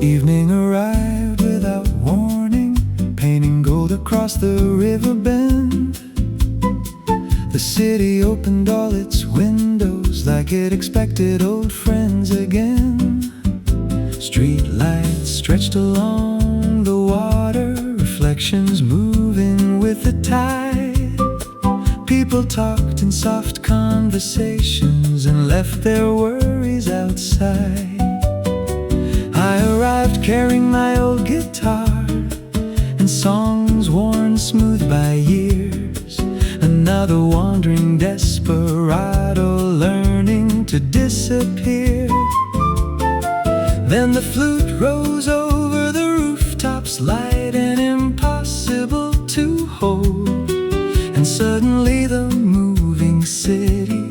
Evening arrived without warning, painting gold across the river bend. The city opened all its windows like it expected old friends again. Street lights stretched along the water, reflections moving with the tide. People talked in soft conversations and left their worries outside. I arrived carrying my old guitar and songs worn smooth by years. Another wandering desperado learning to disappear. Then the flute rose over the rooftops, light and impossible to hold. And suddenly the moving city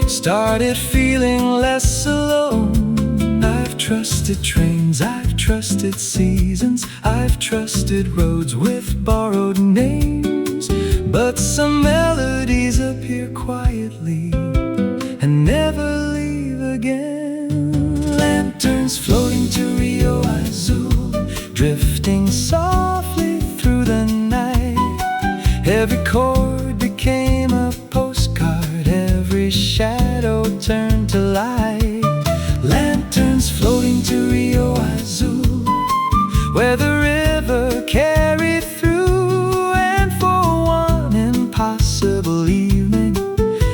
started feeling less alone. I've trusted trains, I've trusted seasons, I've trusted roads with borrowed names. But some melodies appear quietly and never leave again. Lanterns floating to Rio Azul, drifting softly through the night. Every chord became a postcard, every shadow turned to light. Lanterns floating to Rio Azul, where the river carried through. And for one impossible evening,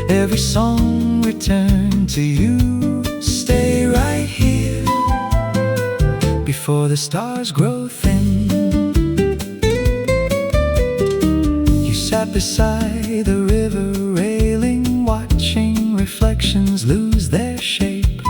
every song returned to you. Stay right here before the stars grow thin. You sat beside the river railing, watching reflections lose their shape.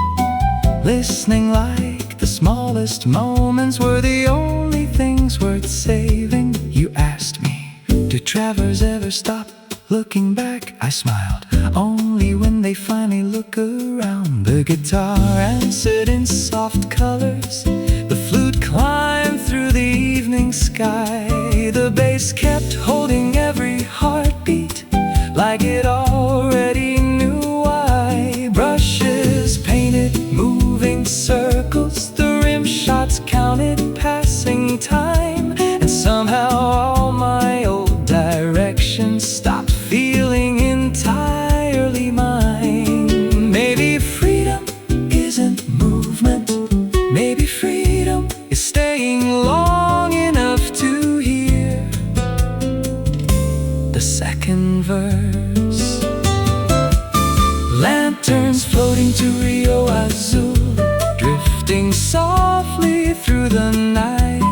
Listening like the smallest moments were the only things worth saving. You asked me, do travelers ever stop looking back? I smiled, only when they finally look around. The guitar answered in soft colors, the flute climbed through the evening sky. The bass kept holding every heartbeat, like it already knew why. Brushes painted moving circles, the rim shots counted passing time. And somehow all my old directions stopped feeling entirely mine. Maybe freedom isn't movement, maybe freedom is staying long enough to hear the second verse. Lanterns floating to Rio Azul, drifting softly through the night.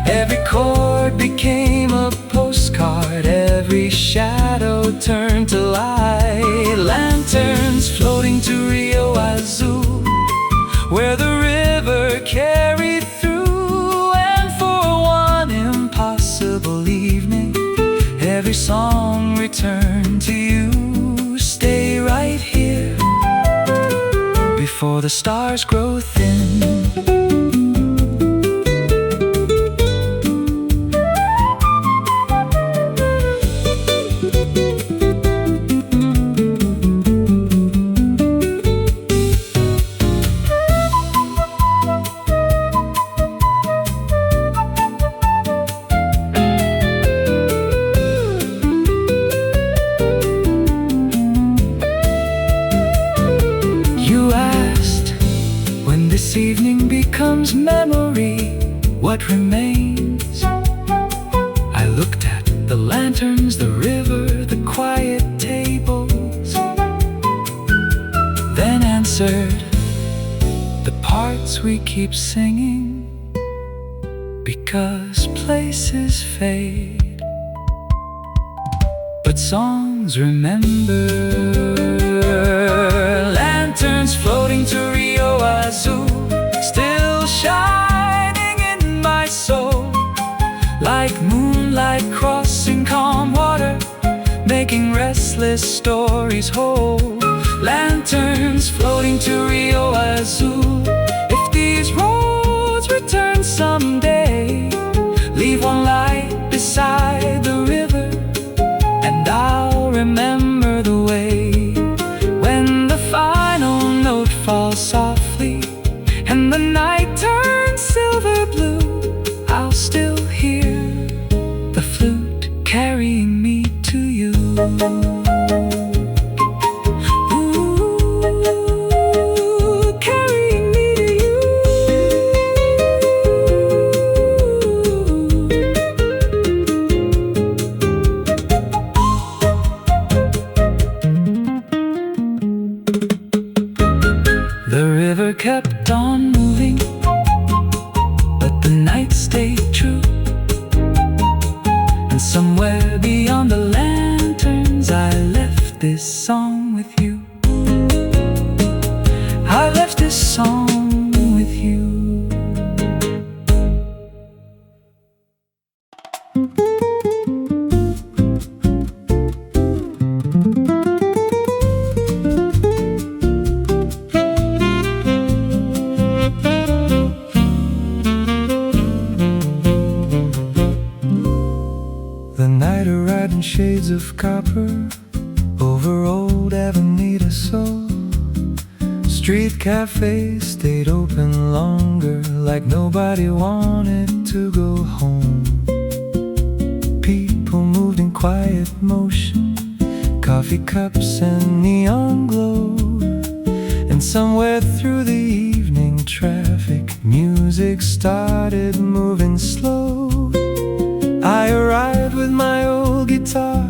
Every chord became a postcard, every shadow turned to light. Lanterns floating to Rio Azul, where the river carried through. And for one impossible evening, every song returned to you. Stay right here before the stars grow thin. This evening becomes memory, what remains? I looked at the lanterns, the river, the quiet tables, then answered the parts we keep singing, because places fade, but songs remember. Lanterns floating to Rio Azul, still shining in my soul, like moonlight crossing calm water, making restless stories whole. Lanterns floating to Rio Azul, if these roads the night turns silver blue, I'll still hear the flute carrying me to you. Ooh, carrying me to you. The river kept on moving, but the night stayed true. And somewhere beyond the lanterns, I left this song with you. I left this song with you. The night arrived in shades of copper over old Avenida Soul. Street cafes stayed open longer, like nobody wanted to go home. People moved in quiet motion, coffee cups and neon glow. And somewhere through the evening traffic, music started moving slow. I arrived with my old guitar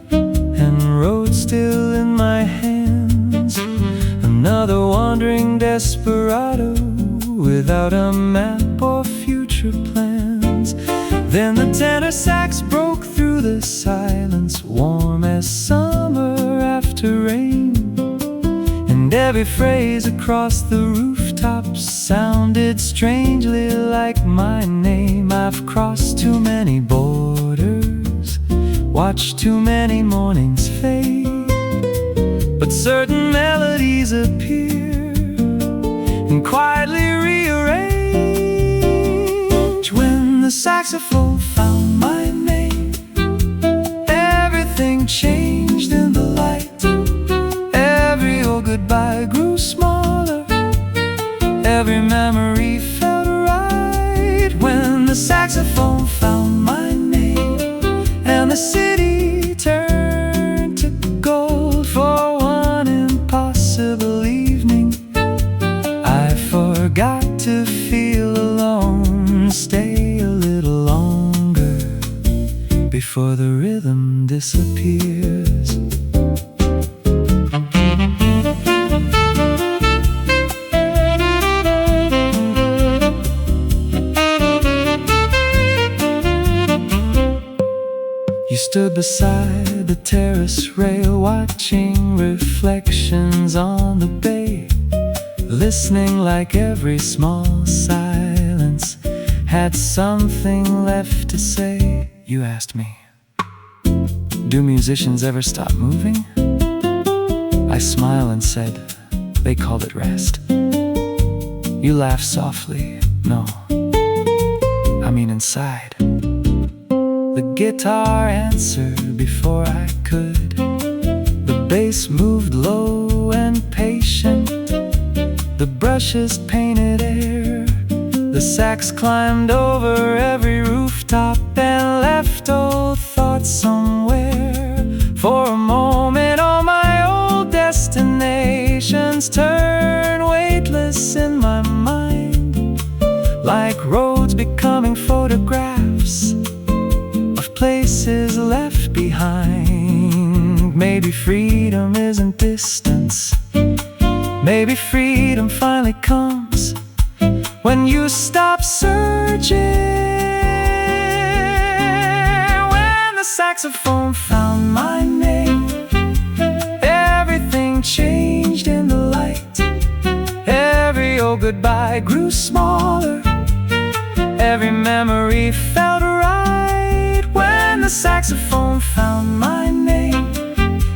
and wrote still in my hands, another wandering desperado without a map or future plans. Then the tenor sax broke through the silence, warm as summer after rain. And every phrase across the rooftops sounded strangely like my name. I've crossed too many borders, watched too many mornings fade, but certain melodies appear and quietly rearrange. When the saxophone found my name, everything changed in the light. Every old goodbye grew smaller, every memory felt right. When the saxophone found my name, and the city turned to gold for one impossible evening, I forgot to feel alone. Stay a little longer before the rhythm disappears. You stood beside the terrace rail, watching reflections on the bay, listening like every small silence had something left to say. You asked me, do musicians ever stop moving? I smiled and said, they called it rest. You laughed softly, no, I mean inside. The guitar answered before I could. The bass moved low and patient, the brushes painted air. The sax climbed over every rooftop and left old thoughts somewhere. For a moment all my old destinations turned weightless in my mind, like roads becoming photographs of places left behind. Maybe freedom isn't distance, maybe freedom finally comes when you stop searching. When the saxophone found my name, everything changed in the light. Every old goodbye grew smaller, every memory felt right. When the saxophone found my name,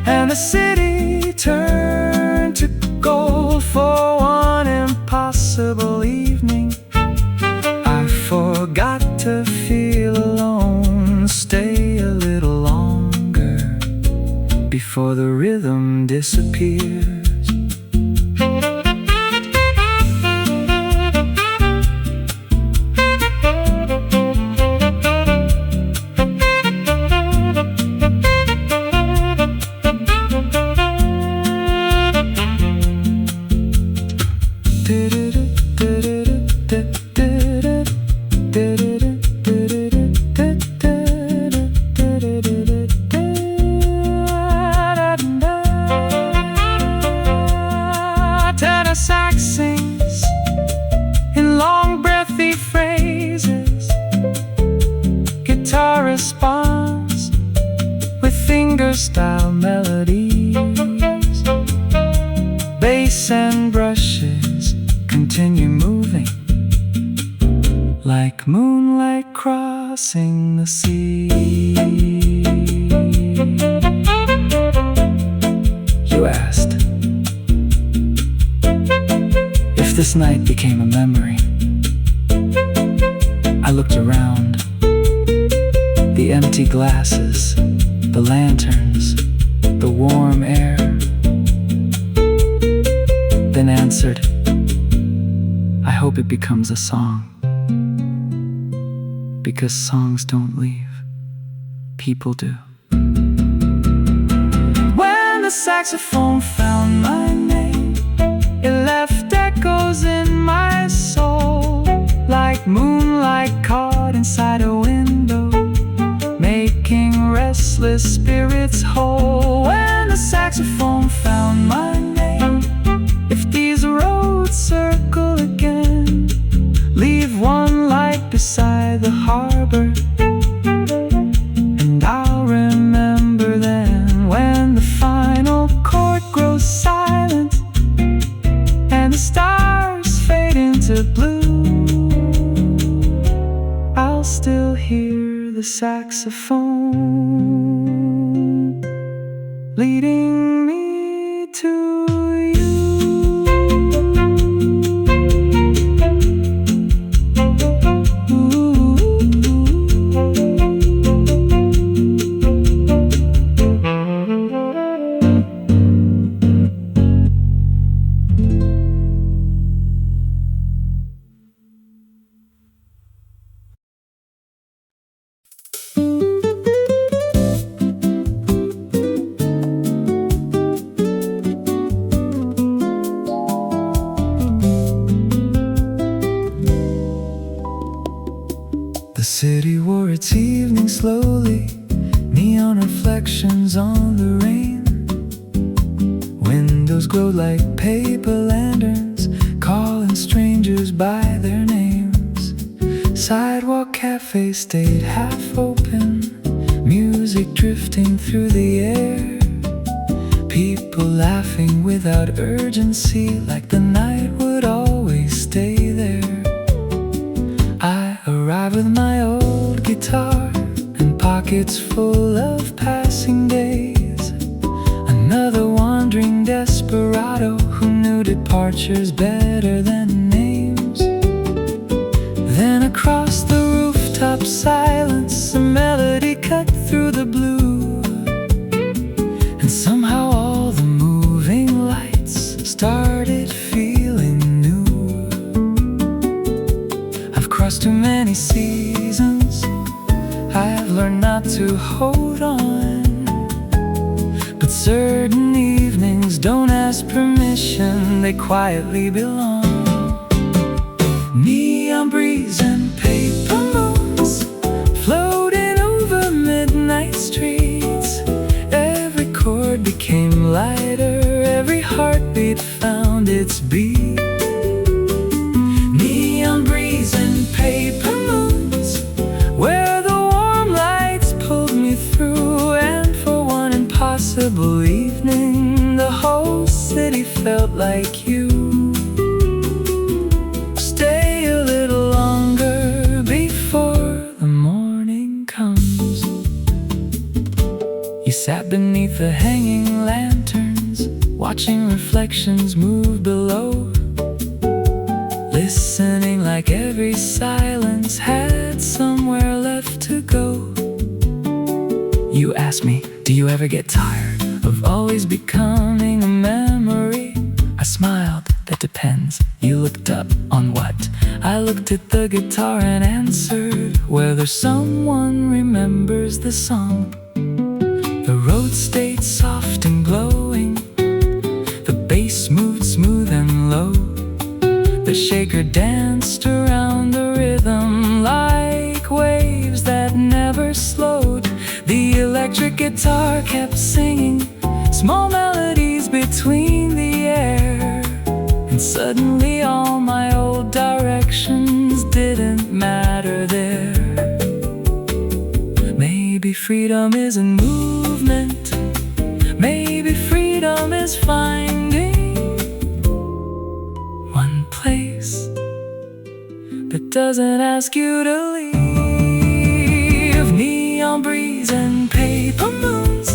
and the city turned to gold for one impossible evening, I forgot to feel alone. Stay a little longer before the rhythm disappears. Tenor sax sings in long breathy phrases. Guitar responds with finger-style melodies. Bass and brushes continue moving like moonlight crossing the sea. You asked if this night became a memory. I looked around. The empty glasses, the lanterns, the warm air. Then answered, I hope it becomes a song. Because songs don't leave, people do. When the saxophone found my name, it left echoes in my soul, like moonlight caught inside a window, making restless spirits whole. When the saxophone found my name, if these roads circle again, leave one light beside the harbor, and I'll remember then. When the final chord grows silent and the stars fade into blue, I'll still hear the saxophone leading me to you. The city wore its evening slowly, neon reflections on the rain. Windows glowed like paper lanterns, calling strangers by their names. Sidewalk cafes stayed half open, music drifting through the air. People laughing without urgency, like the night would always stay there. I arrived with my old guitar and pockets full of passing days. Another wandering desperado who knew departures better than names. Then across the rooftop silence, a melody cut through the blue, and somehow all the moving lights started feeling new. I've crossed too many seasons, I've learned not to hold on, but certain evenings don't ask permission, they quietly belong. Neon breeze and paper moons floating over midnight streets. Every chord became lighter, every heartbeat found its beat. Neon breeze and paper moons, where the warm lights pulled me through. And for one impossible evening, the whole city felt like you. Stay a little longer before the morning comes. You sat beneath the hanging lanterns, watching reflections move below, listening like every silence had somewhere left to go. You asked me, do you ever get tired of always becoming a memory? I smiled, that depends. You looked up, on what? I looked at the guitar and answered, whether someone remembers the song. The road stayed soft and glowing, the bass moved smooth and low, the shaker danced around guitar kept singing small melodies between the air. And suddenly all my old directions didn't matter there. Maybe freedom isn't movement. Maybe freedom is finding one place that doesn't ask you to leave. Neon breeze and paper moons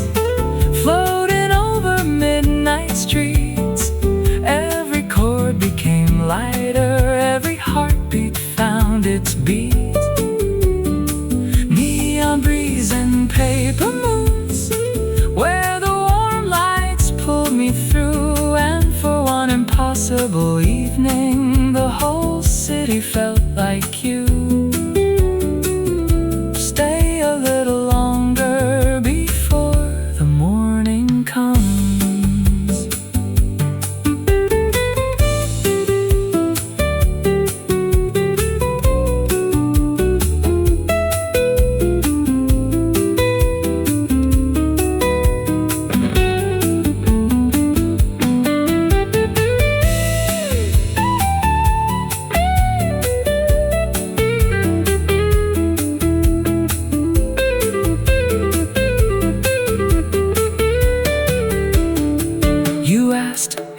floating over midnight streets. Every chord became lighter, every heartbeat found its beat. Neon breeze and paper moons, where the warm lights pulled me through. And for one impossible evening, the whole city felt like you. Stay a little longer before the morning comes.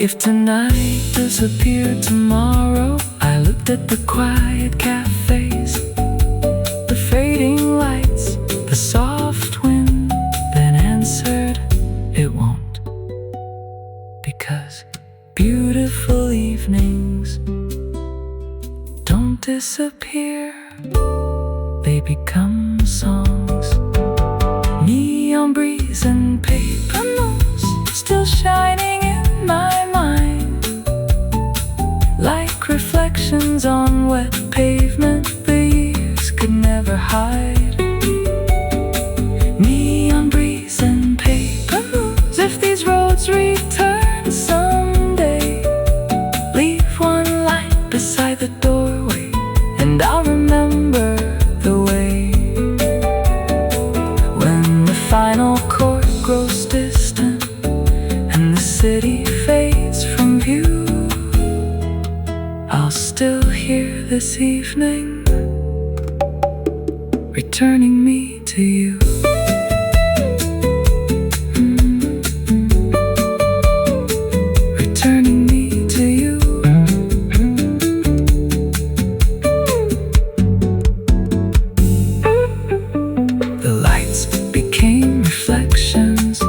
If tonight disappeared tomorrow, I looked at the quiet cafes, the fading lights, the soft wind, then answered, it won't. Because beautiful evenings don't disappear, they become songs. Neon breeze and paper moons still shining in my mind, like reflections on wet pavement the years could never hide. Neon breeze and paper moons, if these roads return someday, leave one light beside the doorway, and I'll remember the way. When the final chord grows distant and the city fades from view, I'll still hear this evening returning me to you. Returning me to you. The lights became reflections,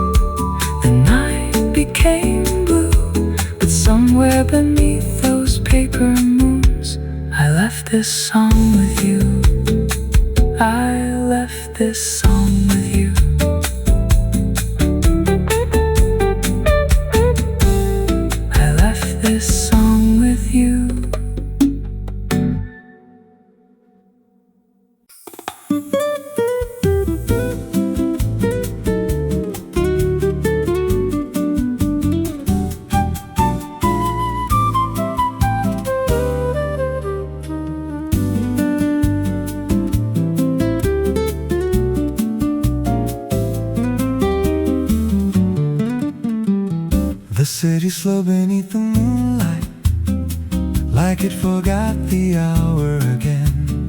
the night became blue, but somewhere beneath those paper moons, I left this song with you. I left this song with you. I left this song with you. The city slow beneath the moonlight, like it forgot the hour again.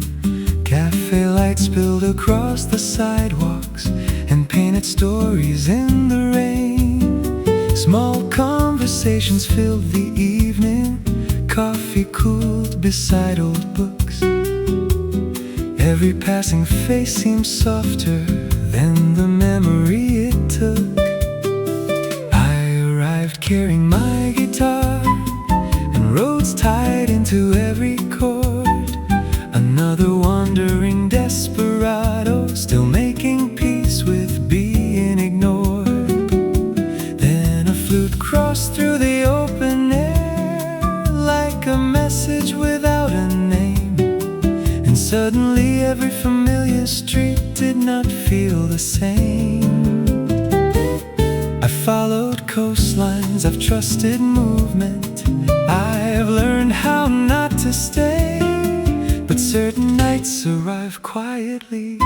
Cafe lights spilled across the sidewalks and painted stories in the rain. Small conversations filled the evening, coffee cooled beside old books. Every passing face seemed softer than the memory it took. Carrying my guitar, and roads tied into every chord. Another wandering desperado, still making peace with being ignored. Then a flute crossed through the open air, like a message without a name. And suddenly every familiar street did not feel the same. I followed coastlines, I've trusted movement, I've learned how not to stay. But certain nights arrive quietly,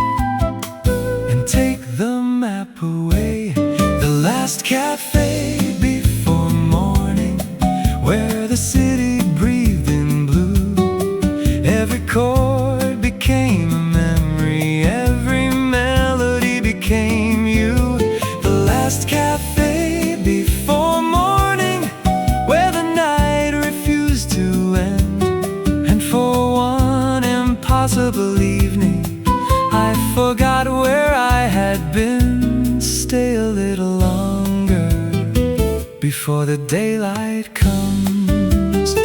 and take the map away. The last cafe before morning, where the city breathed in blue. Every chord became a memory, every melody became you. The last cafe before morning, where the night refused to end. And for one impossible evening, I forgot where I had been. Stay a little longer before the daylight comes.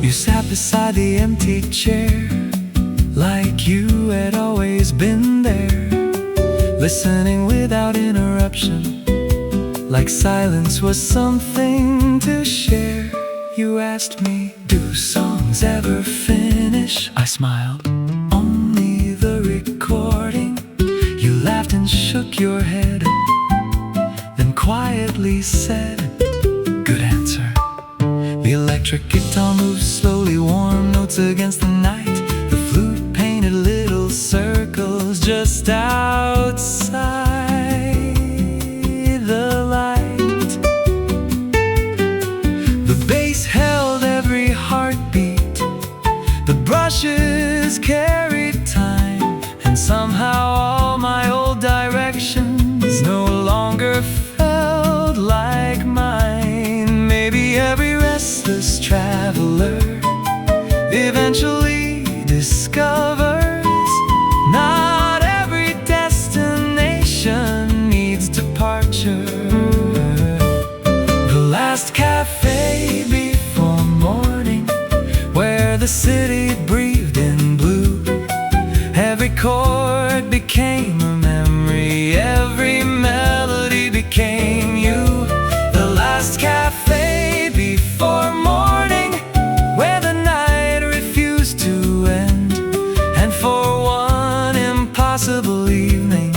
You sat beside the empty chair, like you had always been there, listening without interruption, like silence was something to share. You asked me, do songs ever finish? I smiled, only the recording. You laughed and shook your head, then quietly said, good answer. The electric guitar moved slowly, warm notes against the night. The flute painted little circles just outside the light. The bass held every heartbeat, the brushes carried time, and somehow all my old directions no longer felt like mine. Maybe every restless traveler eventually discovers not every destination needs departure. The last cafe before morning, where the city breathed in blue. Every chord became a memory, every melody became you. The last cafe before morning, where the night refused to end. And for one impossible evening,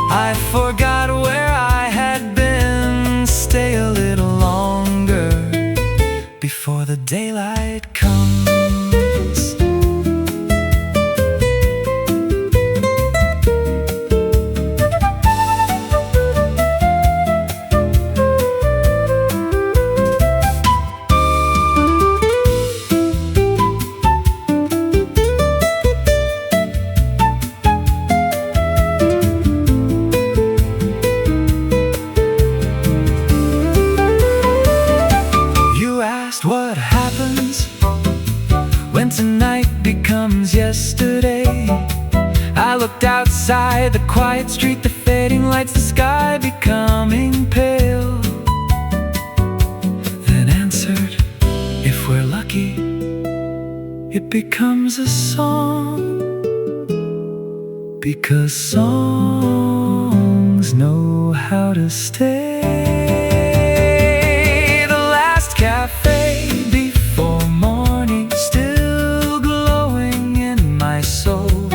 I forgot where I had been. Stay a little longer before the daylight comes. What happens when tonight becomes yesterday? I looked outside the quiet street, the fading lights, the sky becoming pale. Then answered, if we're lucky, it becomes a song. Because songs know how to stay. The last cafe before morning, still glowing in my soul,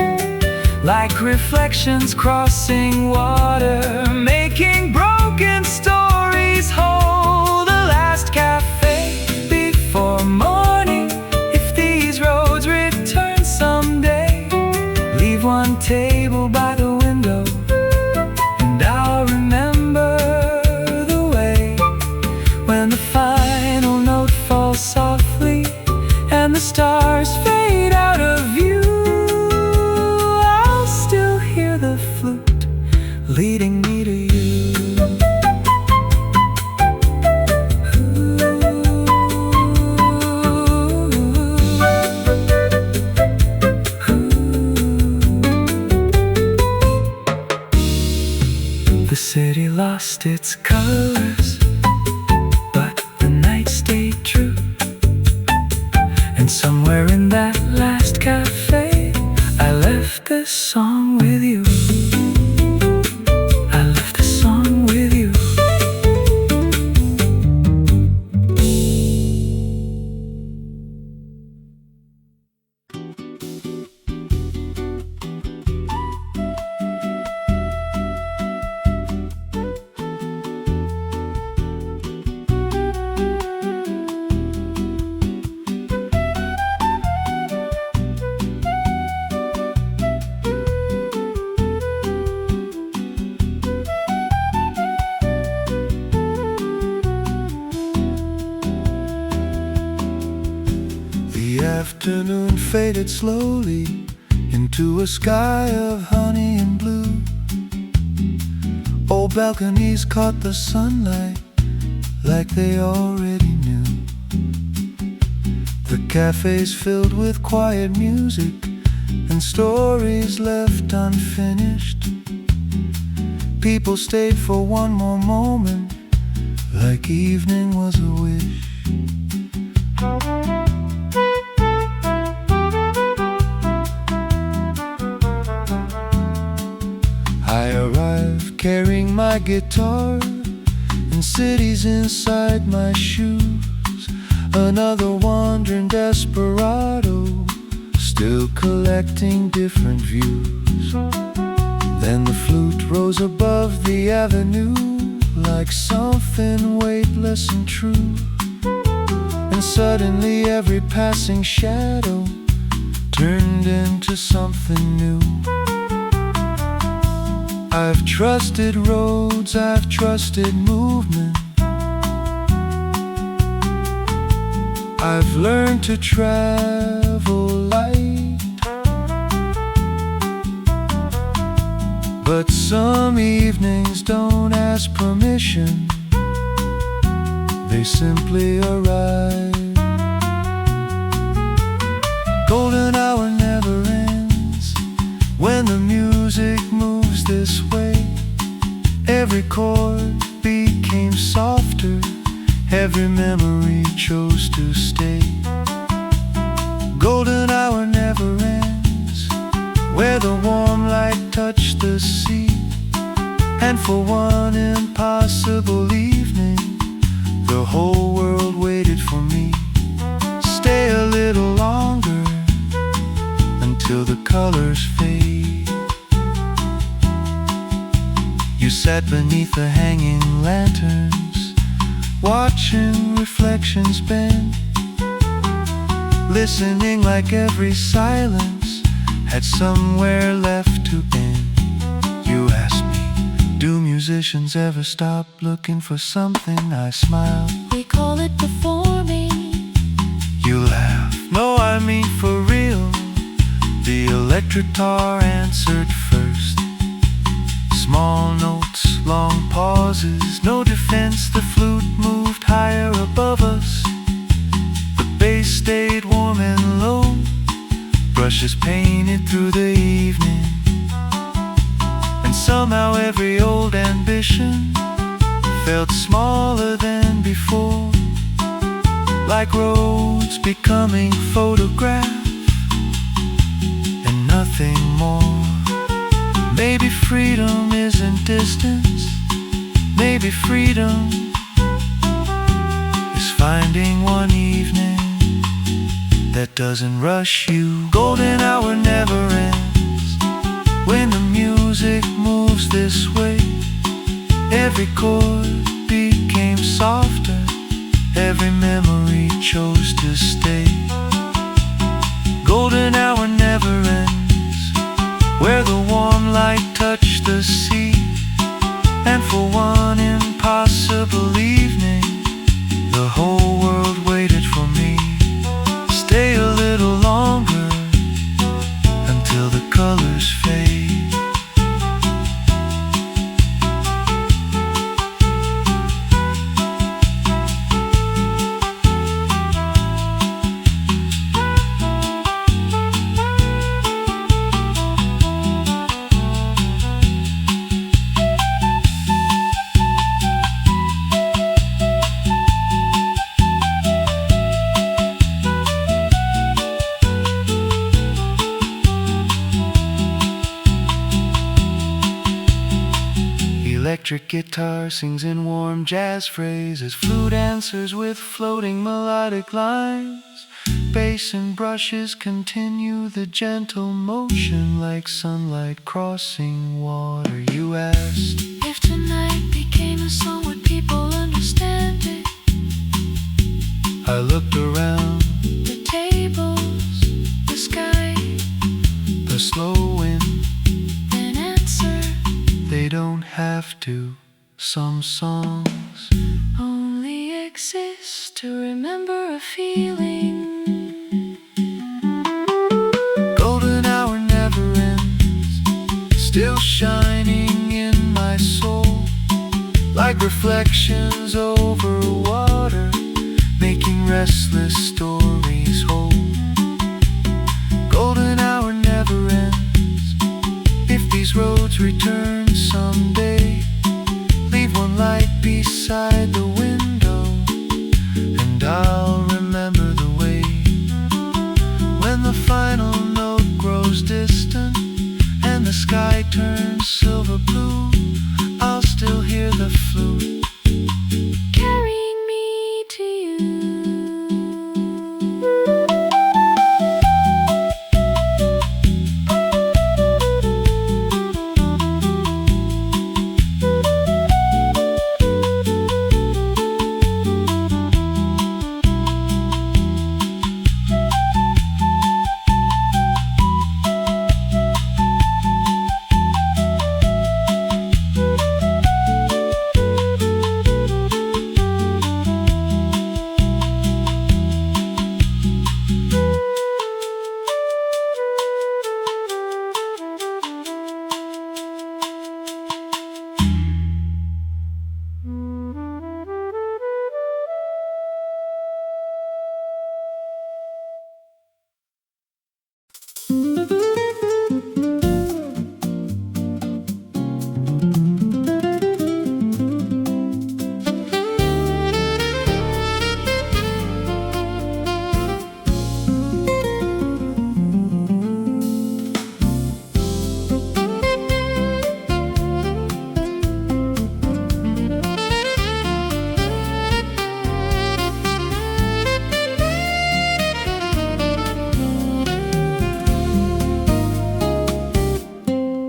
like reflections crossing water, making broken stories whole. The last cafe before morning, if these roads return someday, leave one table by the window, and I'll remember the way when the final note falls softly and the stars fade out of view. I'll still hear the flute leading me to you. The city lost its colors, but the night stayed true. And somewhere in that last cafe, I left this song with you. I left this song with you. faded slowly into a sky of honey and blue. Old balconies caught the sunlight like they already knew. The cafes filled with quiet music and stories left unfinished. People stayed for one more moment, like evening was a wish. I arrived carrying my guitar and cities inside my shoes. Another wandering desperado, still collecting different views. Then the flute rose above the avenue like something weightless and true. And suddenly every passing shadow turned into something new. I've trusted roads, I've trusted movement. I've learned to travel light. But some evenings don't ask permission, they simply arrive. Golden hour never ends when the music moves this way. Every chord became softer, every memory chose to stay. Golden hour never ends where the warm light touched the sea. And for one impossible evening, the whole world waited for me. Stay a little longer until the colors fade. You sat beneath the hanging lanterns, watching reflections bend, listening like every silence had somewhere left to end. You asked me, do musicians ever stop looking for something? I smiled. We call it performing. You laughed. No, I mean for real. The electric guitar answered first. Small notes, long pauses, no defense. The flute moved higher above us. The bass stayed warm and low. Brushes painted through the evening. And somehow every old ambition felt smaller than before, like roads becoming photographed and nothing more. Maybe freedom isn't distance. Maybe freedom is finding one evening that doesn't rush you. Golden hour never ends when the music moves this way. Every chord became softer, every memory chose to stay. Golden hour never ends where the warm light touched the sea. And for one impossible evening, the whole world waited for me. Stay a little longer until the colors fade. Electric guitar sings in warm jazz phrases. Flute answers with floating melodic lines. Bass and brushes continue the gentle motion like sunlight crossing water. You asked, If tonight became a song, would people understand it? I looked around. The tables, the sky, The slow wind, then answer. they don't have to. Some songs Only exist to remember a feeling. like reflections over water, making restless stories whole. Golden hour never ends. If these roads return someday, leave one light beside the window, and I'll remember the way. When the final note grows distant and the sky turns silver blue, I'll still hear the flute carrying me to you.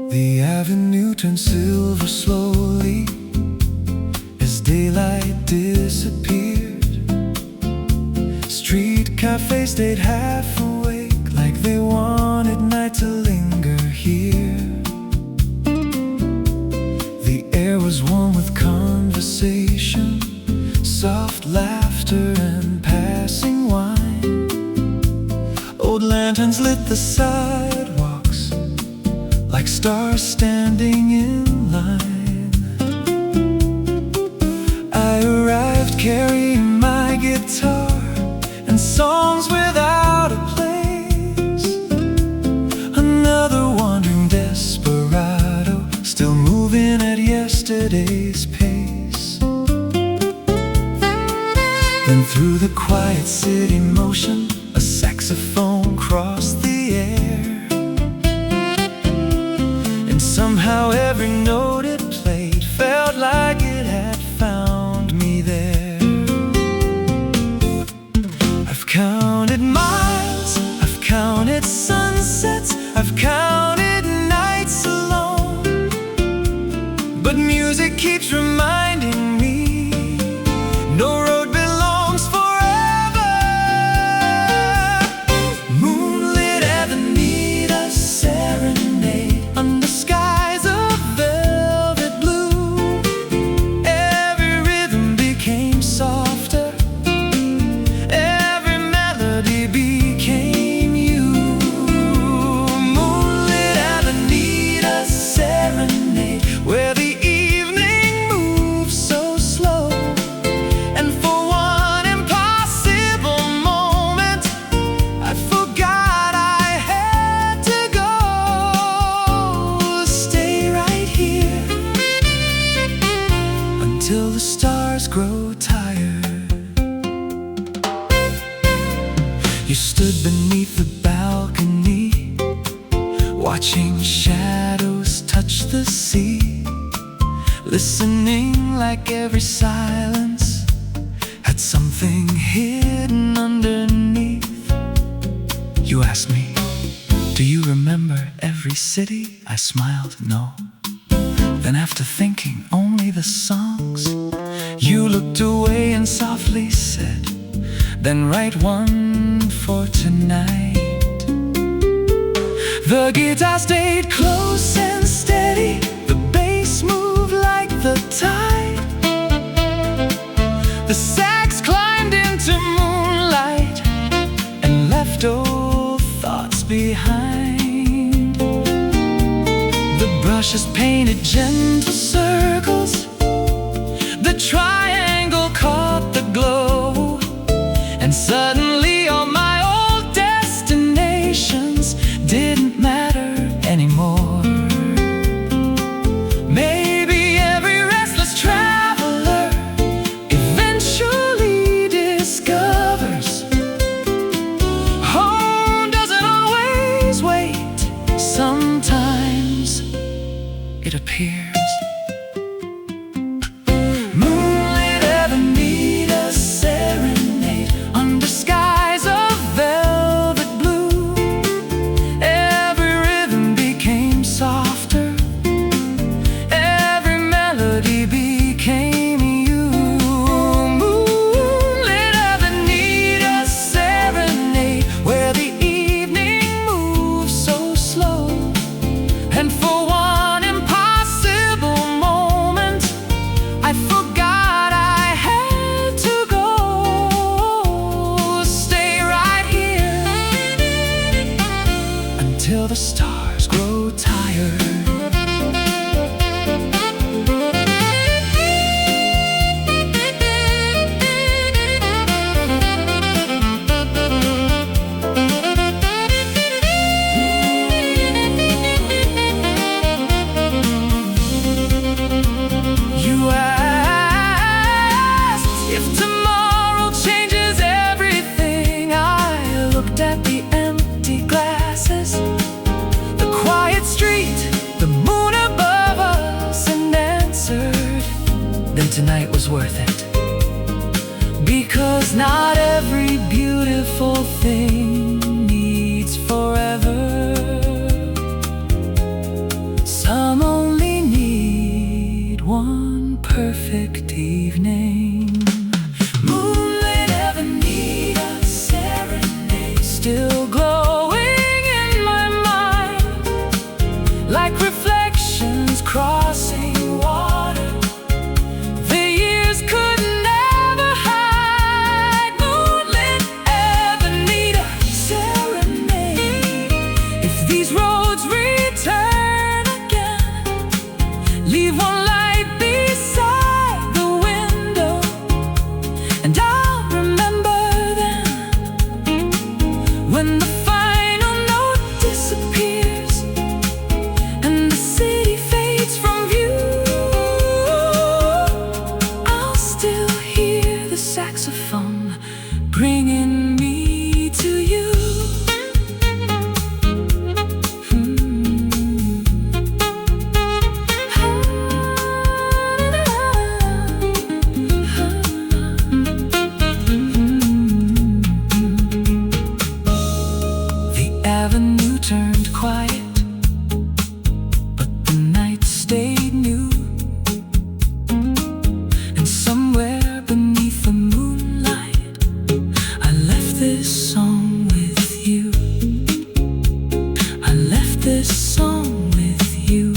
The avenue turned silver slowly as daylight disappeared. Street cafes stayed half awake, like they wanted night to linger here. The air was warm with conversation, soft laughter and passing wine. Old lanterns lit the sidewalks like stars standing in line. I arrived carrying my guitar and songs without a place. Another wandering desperado, still moving at yesterday's pace. Then through the quiet city motion, a saxophone crossed the air. Somehow every note it played felt like it had found me there. I've counted miles, I've counted sunsets, I've counted nights alone, but music keeps reminding me no road belongs forever. Moonlit Avenida serenade under skies of velvet blue. Every rhythm became softer, every melody became you. Moonlit Avenida serenade, where the evening moves so slow. And for one impossible moment, I forgot I had to go. Stay right here until the stars grow tired. You stood beneath the balcony, watching shadows touch the sea, listening like every silence had something hidden underneath. You asked me, do you remember every city? I smiled, no. Then after thinking only the songs, you looked away and softly said, then write one for tonight. The guitar stayed close and steady, the bass moved like the tide. The sax climbed into moonlight and left old thoughts behind. The brushes painted gentle circles, triangle caught the glow, and suddenly all my old destinations didn't matter anymore. Maybe every restless traveler eventually discovers home doesn't always wait. Sometimes it appears. Moonlit Avenida serenade under skies of velvet blue. Every rhythm became softer, every melody became you. Moonlit Avenida serenade, where the evening moves so slow, and for one impossible moment I forgot I had to go. Stay right here until the stars grow tired. You asked if tomorrow changes everything. I looked at the empty glasses, the quiet street, the moon above us, and answered, then tonight was worth it. Because not every beautiful thing needs forever. Some only need one perfect evening. Moonlit Avenida serenade, still glowing in my mind, like reflections crossing water the years could never hide. Moonlit Avenida serenade, if these roads return again, leave one light beside the window, and I'll remember then. When the final note disappears and the city fades from view, I'll still hear the saxophone bringing me to you. The avenue turned quiet, but the night stayed new. And somewhere beneath the moonlight, I left this song with you. I left this song with you.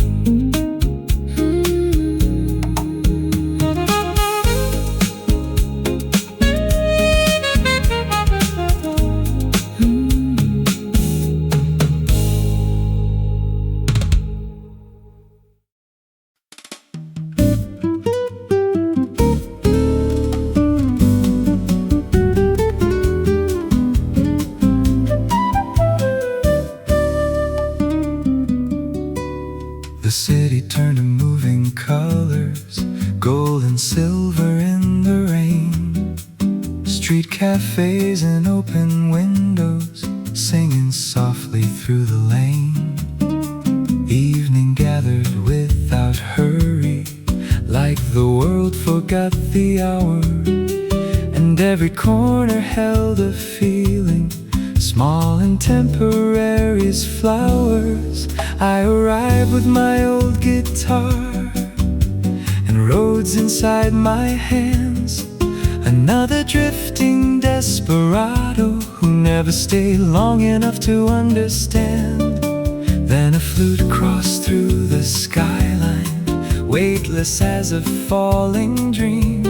The city turned to moving colors, gold and silver in the rain. Street cafes and open windows, singing softly through the lane. Evening gathered without hurry, like the world forgot the hour. And every corner held a feeling, small and temporary as flowers. I arrived with my old guitar and roads inside my hands. Another drifting desperado who never stayed long enough to understand. Then a flute crossed through the skyline, weightless as a falling dream.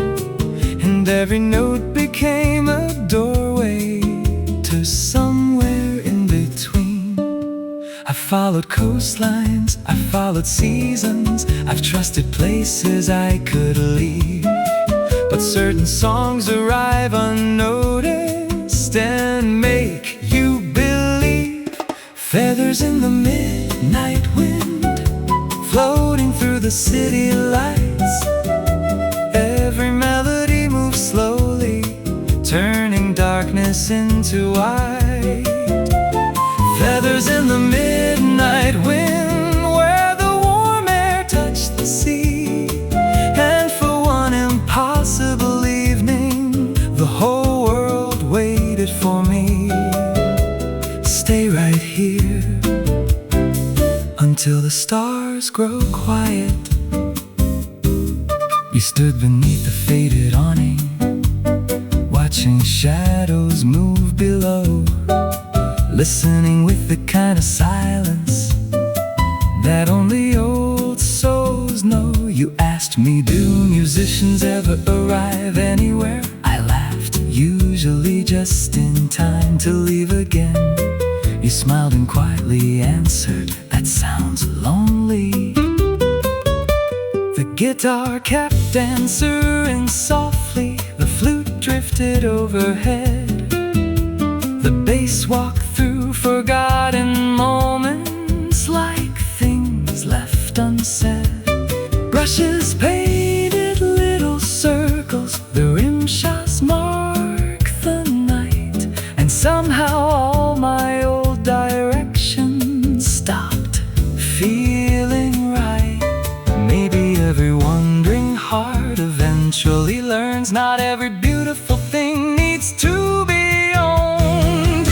And every note became a doorway to somewhere in between. I followed coastlines, I followed seasons, I've trusted places I could leave. but certain songs arrive unnoticed and make you believe. Feathers in the midnight wind, floating through the city lights. Every melody moves slowly, turning darkness into white. Feathers in the midnight wind, where the warm air touched the sea. And for one impossible evening, the whole world waited for me. Stay right here until the stars grow quiet. We stood beneath the faded awning, watching shadows move below, listening with the kind of silence that only old souls know. You asked me, do musicians ever arrive anywhere? I laughed, usually just in time to leave again. You smiled and quietly answered, that sounds lonely. The guitar kept answering softly, the flute drifted overhead. The bass walked through forgotten moments like things left unsaid. Brushes painted little circles, the rim shots mark the night. And somehow all my old directions stopped feeling right. Maybe every wandering heart eventually learns not every beautiful thing needs to be owned.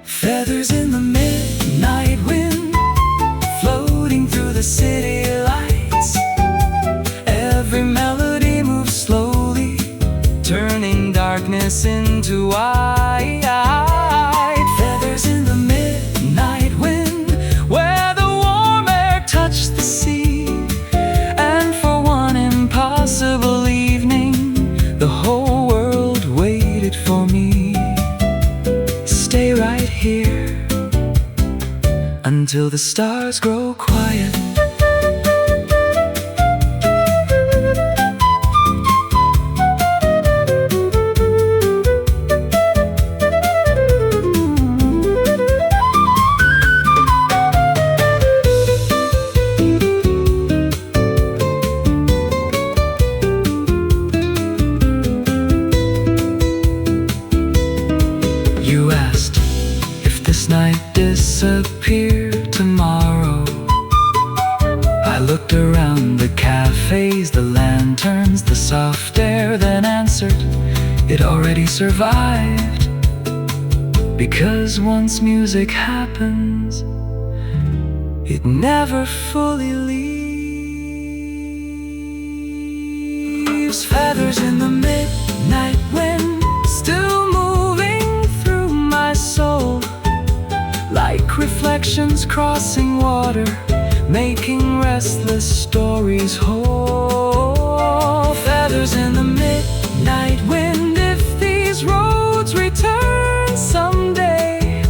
Feathers in the midnight wind, floating through the city lights. Every melody moves slowly, turning darkness into white. Feathers in the midnight wind, where the warm air touched the sea. And for one impossible evening, the whole world waited for me. Stay right here until the stars grow quiet. You asked if this night disappeared tomorrow. I looked around the cafes, the lanterns, the soft air, then answered, it already survived. Because once music happens, it never fully leaves. Feathers in the midnight wind, still moving through my soul, like reflections crossing water, making restless stories whole. Feathers in the midnight wind, if these roads return someday,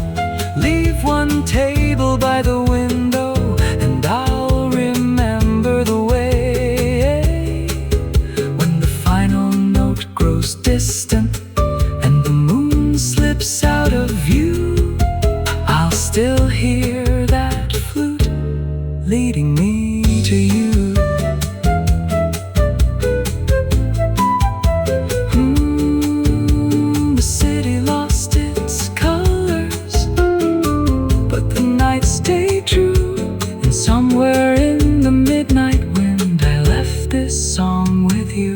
leave one table by the window and I'll remember the way. When the final note grows distant and the moon slips out of view, I'll still hear that flute leading me to you. The city lost its colors, but the night stayed true. And somewhere in the midnight wind, I left this song with you.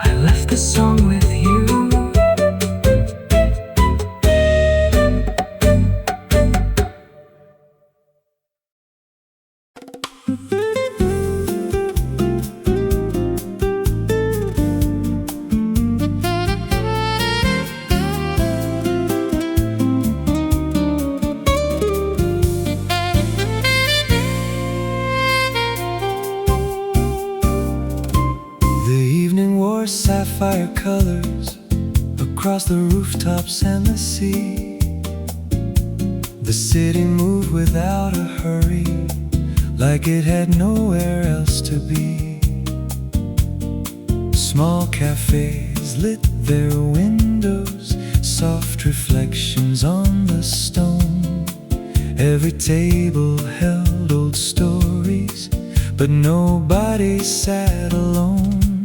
I left this song with you. Sapphire colors across the rooftops and the sea. The city moved without a hurry, like it had nowhere else to be. Small cafes lit their windows, soft reflections on the stone. Every table held old stories, but nobody sat alone.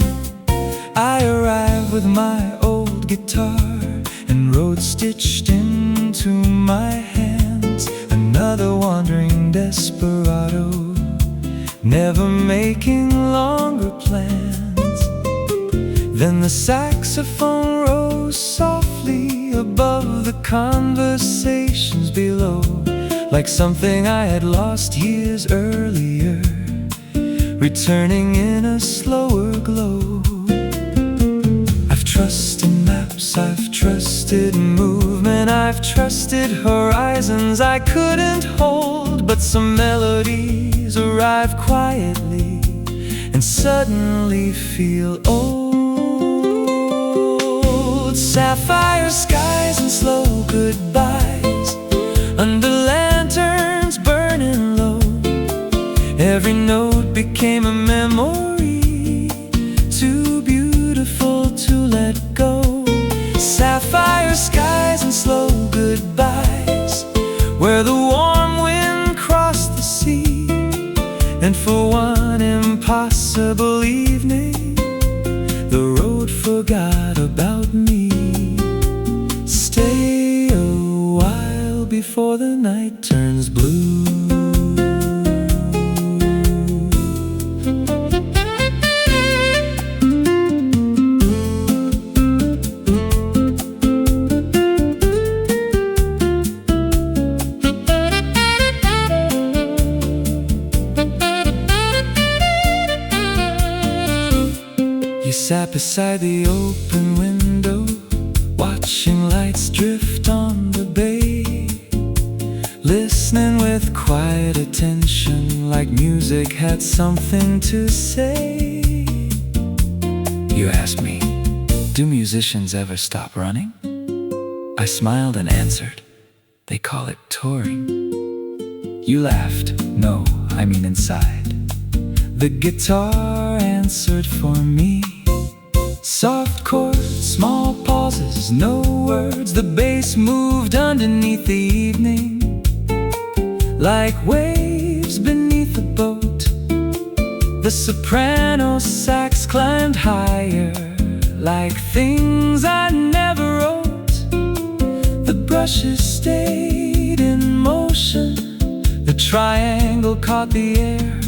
I arrived with my old guitar and wrote stitched into my hands, another wandering desperado, never making longer plans. Then the saxophone rose softly above the conversations below, like something I had lost years earlier, returning in a slower glow. I've trusted maps, I've trusted movement, I've trusted horizons I couldn't hold, but some melodies arrive quietly and suddenly feel old. Sapphire skies and slow goodbyes under lanterns burning low. Every note became a memory, too beautiful to let go. Sapphire skies and slow goodbyes, where the warm wind crossed the sea. And for one impossible evening, the road forgot about me. Stay a while before the night turns blue. You sat beside the open window, watching lights drift on the bay, listening with quiet attention, like music had something to say. You asked me, do musicians ever stop running? I smiled and answered, they call it touring. You laughed, no, I mean inside. The guitar answered for me. Soft chords, small pauses, no words. The bass moved underneath the evening, like waves beneath a boat. The soprano sax climbed higher, like things I never wrote. The brushes stayed in motion, the triangle caught the air,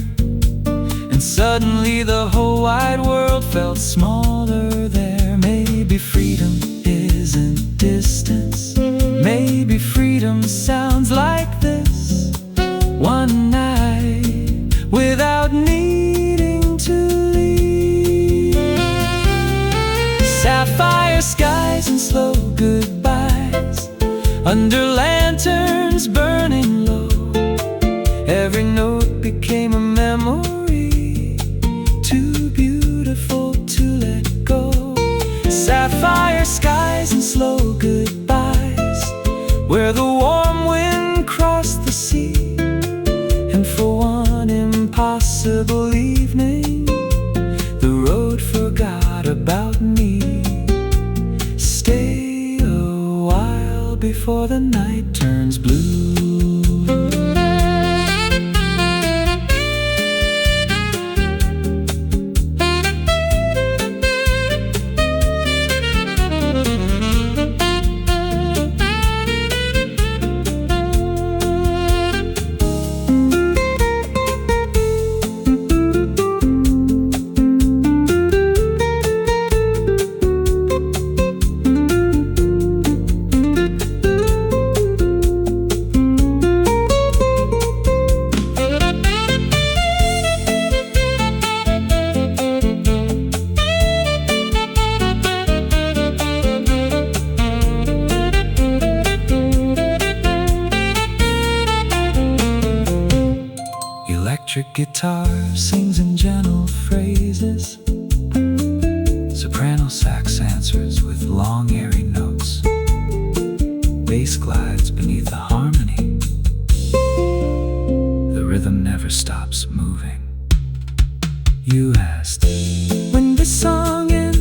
and suddenly the whole wide world felt smaller there. Maybe freedom isn't distance, maybe freedom sounds like this. One night without needing to leave. Sapphire skies and slow goodbyes under lanterns burning low. Every note became a memory, too beautiful to let go. Sapphire skies and slow goodbyes, where the warm wind crossed the sea. And for one impossible evening, the road forgot about me. Stay a while before the night turns blue. Electric guitar sings in gentle phrases, soprano sax answers with long airy notes, bass glides beneath the harmony, the rhythm never stops moving. You asked, when this song ends,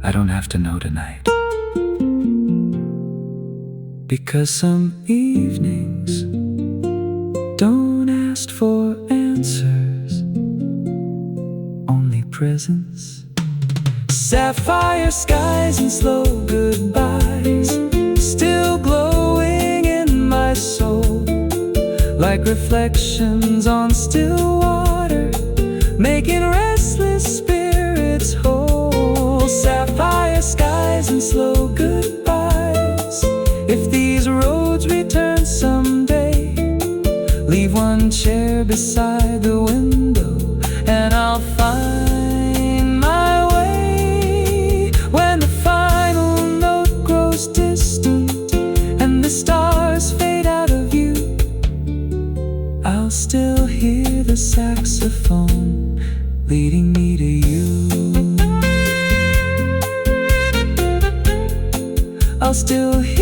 I don't have to know tonight. Because some evenings don't ask for answers, only presence. Sapphire skies and slow goodbyes, still glowing in my soul, like reflections on still water, making restless spirits whole. Sapphire skies and slow goodbyes. If these roads return someday, leave one chair beside the window, and I'll find my way. When the final note grows distant and the stars fade out of view, I'll still hear the saxophone leading me to you. I'll still hear